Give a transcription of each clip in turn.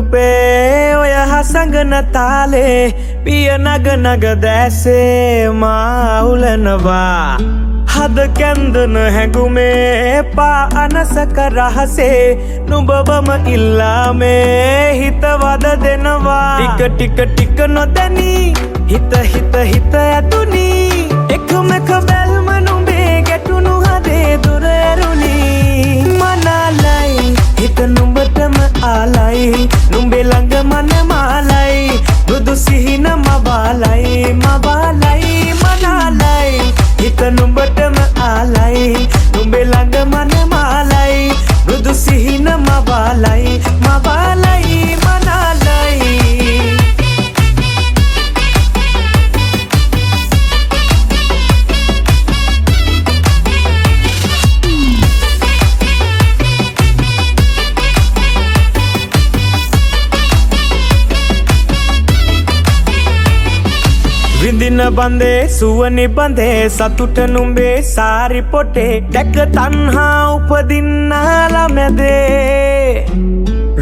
රූපේ ඔය හසඟන තාලේ පිය නග නග දැසේ මා උලනවා හද කැන්දන හැඟුමේ පා අනසක රහසේ නුඹවම ඉල්ලාමේ හිත වද දෙනවා ටික ටික නොදැනී හිත ඇතුනි එකමක බැල්ම නුඹේ ගැටුණු හදේ දුර ඇරුණි මනාලයි හිත නුඹටම ආලයි නුඹේ ළඟ මන මාලයි බුදු සිහින මබාලයි මනාලයි හිත නුඹටම ආලයි නුඹේ ළඟ මන මාලයි බුදු සිහින මබාලයි මනාලයි විඳින බන්දේ සුවනි බන්දේ සතුට නුඹේ සාරි පොටේ දැක තණ්හා උපදින්නාලා මැදේ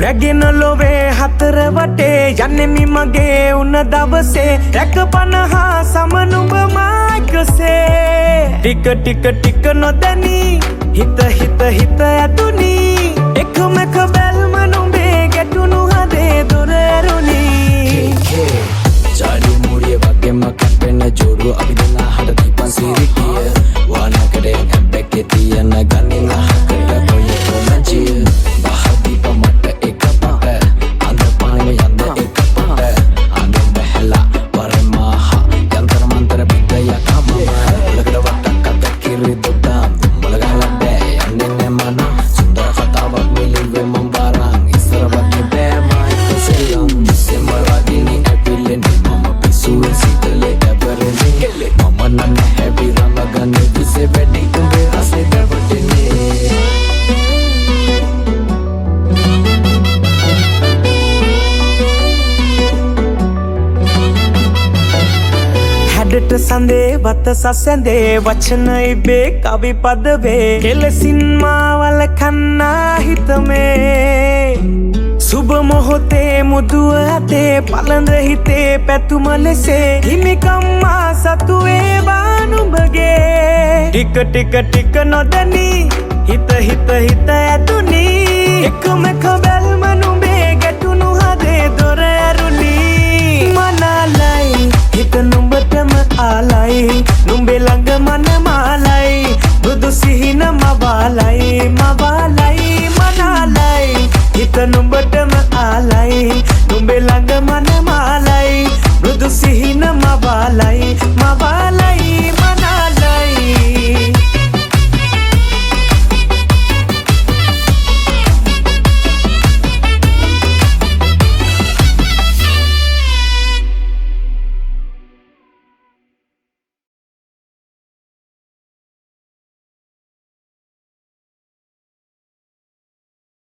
රැගෙන ලොවේ හතර වටේ යන්නෙමි මගේ උන දවසේ රැක පනහා සම නුඹ මාකසේ ටික නොදැනී හිත ඇතුනි එකමක බැල්ම නුඹේ ගැටුණු හදේ දුර ඇරුණි Jadi mulia bagaimana kepena jodoh abidana hada tipan sirikia wana kadang ambek ketia nagani nah kada boye konanjia bahadi pamata ekapata anda pani anda ekapata anda behla paramaha yantar mantra bidaya kama lagda watta kata kiri dodam mulagala be ande ne mana sundara khatawak mililwe mambarang isra bagi be mai keseyam semalwadini apileni Suwe sitale eberene mama nanne heavy ramagane dise wedi kumbe ase devatene හැඩට සඳේ වත සසැඳේ වචන ඉබේ කවි පදවේ කෙලසින් මාවල කන්නා හිතමේ සුබ මොහොතේ මුදුව ඇතේ පළඳ හිතේ පැතුම ලෙසේ හිමිකම්මා සතු වේවා නුඹගේ ටික නොදැනී හිත ඇතුනි එකමක බැල්ම නුඹේ ගැටුණු හදේ දොර ඇරුණි මනාලයි හිත නුඹටම ආලයි නුඹේ ළඟ මන මාලයි බුදු සිහින මබාලයි මනාලයි හිත නුඹටම